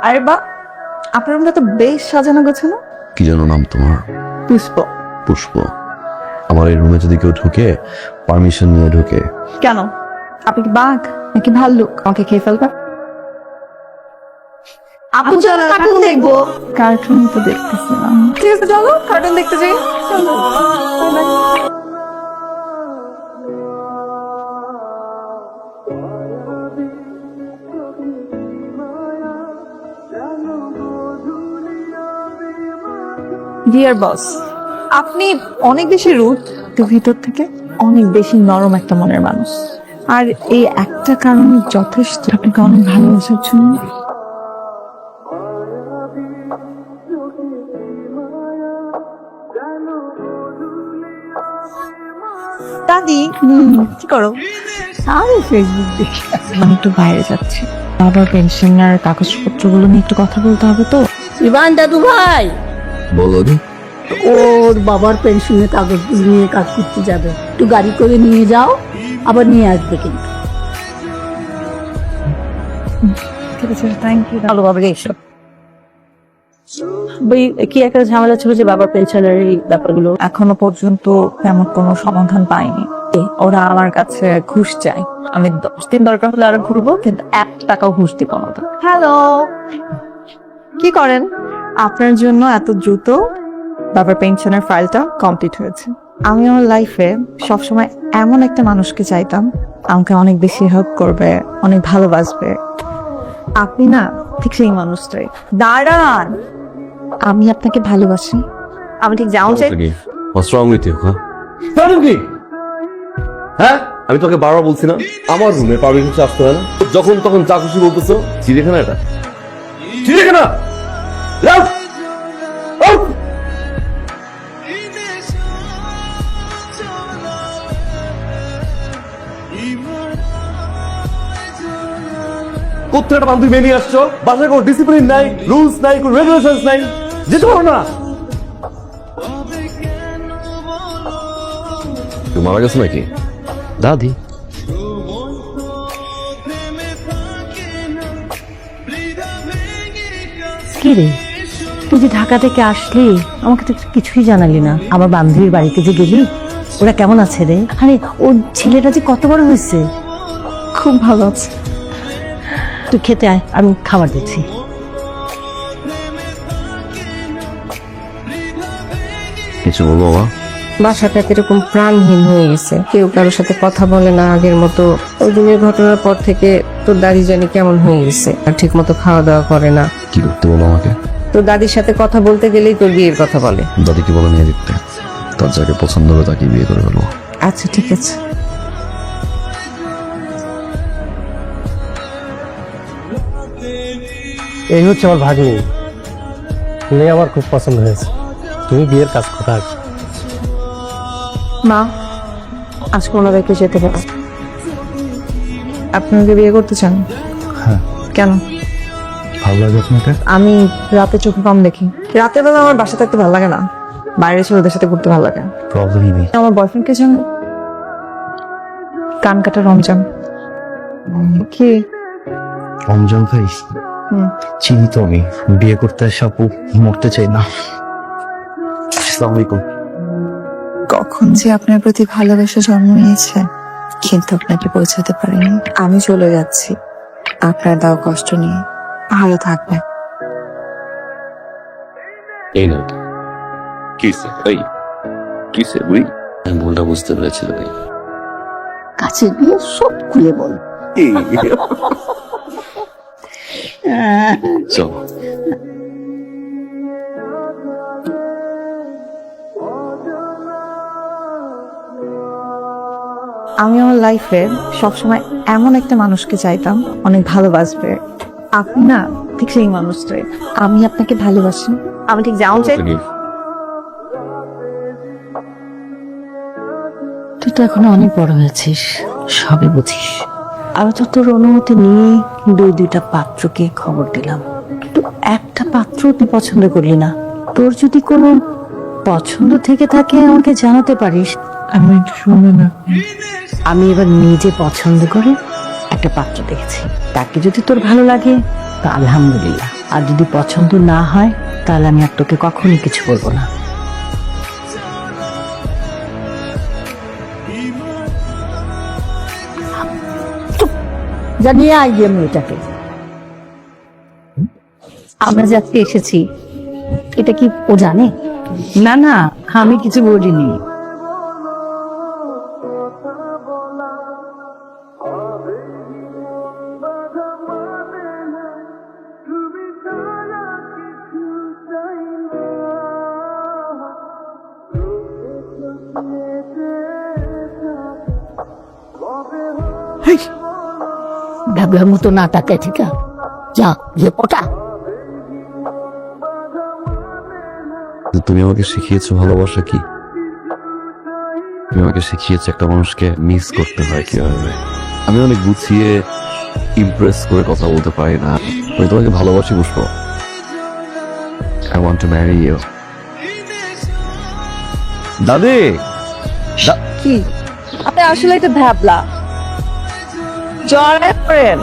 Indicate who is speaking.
Speaker 1: আরে বা, আপনার রুমটা তো বেশ সাজানো গোছানো।
Speaker 2: কি যেন নাম তোমার?
Speaker 1: পুষ্প।
Speaker 2: পুষ্প। আমার এই রুমে যদি কেউ ঢুকে পারমিশন নিয়ে ঢুকে।
Speaker 1: কেন, আপনি কি বাঘ নাকি ভাল্লুক আমাকে খেয়ে ফেলবে? আপু চলো কার্টুন দেখবো। কার্টুন তো দেখতেছিলাম, ঠিক আছে চলো কার্টুন দেখতে যাই। ডিয়ার বস, আপনি অনেক বেশি রুড, তো ভিতর থেকে অনেক বেশি নরম একটা মনের মানুষ। আর এই একটা কারণে যথেষ্ট আপনাকে অনেক ভালোবাসার জন্য। দাদি কি করো? আরে ফেসবুক দেখি। আমি একটু বাইরে যাচ্ছি, বাবার পেনশনের কাগজপত্রগুলো নিয়ে একটু কথা বলতে হবে তো।
Speaker 3: ইভান দাদু ভাই,
Speaker 2: বলো দি।
Speaker 3: ওর বাবার পেনশনের কাগজ নিয়ে কাজ করতে যাবে, একটু গাড়ি করে নিয়ে যাও, আবার নিয়ে আসবে কিন্তু।
Speaker 1: ঠিক আছে, থ্যাংক ইউ।
Speaker 3: ভালো বাবাকে এইসব কি একটা ঝামেলা ছিল যে বাবার পেনশনের এই ব্যাপারগুলো।
Speaker 1: এখনো পর্যন্ত তেমন কোনো সমাধান পাইনি। ওরা আমার কাছে ঘুষ চায়। আমি 10 দিন দরকার হলে আরো ঘুরবো, কিন্তু 1 টাকাও ঘুষ দিব না। হ্যালো, কি করেন? আপনার জন্য এত দ্রুত বাবার পেনশনের ফাইলটা কমপ্লিট হয়েছে। আমি আমার লাইফে সবসময় এমন একটা মানুষকে চাইতাম, আমাকে অনেক বেশি হেল্প করবে, অনেক ভালোবাসবে। আপনি না ঠিক সেই মানুষটাই। দাঁড়ান, আমি আপনাকে ভালোবাসি। আমি ঠিক যাও চাই।
Speaker 2: What's wrong with you, huh? কি? হ্যাঁ, আমি তোকে বারবার বলছি না আমার রুমে পারমিশন আসতে হয় না। যখন তখন যা খুশি বলতেছো। চিড়িয়াখানা এটা, চিড়িয়াখানা। যাও। আউট। কোথায় একটা বান্ধবী মেয়ে নিয়ে আসছো? বাসায় কোনো ডিসিপ্লিন নাই, রুলস নাই, কোনো রেগুলেশনস নাই, যেতে পারো না। তুই মারা গেছো নাকি? দাদি
Speaker 3: কি রে, তুই যে ঢাকা থেকে আসলি, আমাকে তো কিছুই জানালি না। আমার বান্ধবীর বাড়িতে যে গেলি, ওরা কেমন আছে রে? আরে ওর ছেলেটা যে কত বড় হয়েছে।
Speaker 1: খুব ভালো আছে।
Speaker 3: তুই খেতে আয়, আমি খাবার দিচ্ছি।
Speaker 2: কিছু বলবো বাবা?
Speaker 4: বাসাটা কিরকম প্রাণহীন হয়ে গেছে, কেউ কারোর সাথে কথা বলে না আগের মতো। ওই দিনের ঘটনার পর থেকে তোর দাদি জানি কেমন হয়ে গেছে, আর ঠিক মতো খাওয়া দাওয়া করে না।
Speaker 2: কি করতে বলো আমাকে?
Speaker 4: তোর দাদির সাথে কথা বলতে গেলেই তোর বিয়ের কথা বলে।
Speaker 2: দাদি কি বলে নিয়ে দেখতে, তার যাকে পছন্দ হবে তাকে বিয়ে করে ফেলবো।
Speaker 4: আচ্ছা ঠিক আছে।
Speaker 5: এই হচ্ছে আমার ভাগ্নি, মেয়ে আমার খুব পছন্দ হয়েছে। তুমি বিয়ের কাজ কোথায়?
Speaker 1: মা, আজকে ওনাদেরকে যেতে হবে। আপনাকে বিয়ে করতে চান?
Speaker 5: হ্যাঁ।
Speaker 1: কেন?
Speaker 5: ভালো লাগে আপনাকে?
Speaker 1: আমি রাতে চোখে কম দেখি। রাতের বেলা আমার বাসা থাকতে ভালো লাগে না, বাইরে ছেলেদের সাথে ঘুরতে ভালো লাগে।
Speaker 5: প্রবলেমই নেই।
Speaker 1: আমার বয়ফ্রেন্ডকে চান? কান কাটা রমজান। কি?
Speaker 5: রমজান ভাই
Speaker 1: হুম।
Speaker 5: চিনি তো আমি, বিয়ে করতে আসা আপু মরতে চাই না। আসসালামু আলাইকুম।
Speaker 1: কখন যে আপনার প্রতি ভালোবাসা জন্ম নিয়েছে, কিন্তু আপনাকে পৌঁছাতে পারিনি। আমি চলে যাচ্ছি, আপনার দাও কষ্ট নিয়ে। ভালো থাকবে।
Speaker 2: এই না কিসে এই কিসে বুই? আমি ভুলটা বুঝতে পেরেছিল ভাই।
Speaker 3: কাছে গিয়ে সব খুলে বল।
Speaker 2: চল।
Speaker 1: আমি আমার লাইফে সবসময় এমন একটা মানুষকে চাইতাম, অনেক ভালোবাসবে। আপনি না ঠিক সেই মানুষটাই। আমি আপনাকে ভালোবাসি। আমি ঠিক যাও চাই।
Speaker 3: তুই তো এখনো অনেক বড় হয়েছিস, সবই বুঝিস। আমি তো তোর অনুমতি নিয়ে 2টা পাত্রকে খবর দিলাম, কিন্তু একটা পাত্র তুই পছন্দ করলি না। তোর যদি কোনো পছন্দ থেকে থাকে আমাকে জানাতে পারিস।
Speaker 1: আমি একটু শুনে না।
Speaker 3: আমি এবার নিজে পছন্দ করে একটা একটা পাত্র দেখেছি, তাকে যদি তোর ভালো লাগে তা আলহামদুলিল্লাহ, আর যদি পছন্দ না হয় তাহলে আমি আর তোকে কখনোই কিছু বলবো না। জানিয়ে আইয়ে মেয়েটাকে।
Speaker 1: আমরা যে আজকে এসেছি এটা কি ও জানে?
Speaker 3: না না, আমি কিছু বলিনি।
Speaker 1: ভাবলার মতো না টাকায় ঠিক যা যে পটা।
Speaker 2: তুমি আমাকে শিখিয়েছো ভালোবাসা কি, তুমি আমাকে শিখিয়েছো একটা মানুষকে মিস করতে হয় কিভাবে। আমি অনেক গুছিয়ে ইমপ্রেস করে কথা বলতে পারি না, আমি তোমাকে ভালোবাসি পুষ্প। I want to marry you. দাদি
Speaker 1: কি আপনি আসলে এটা ভাবলা জয় করেন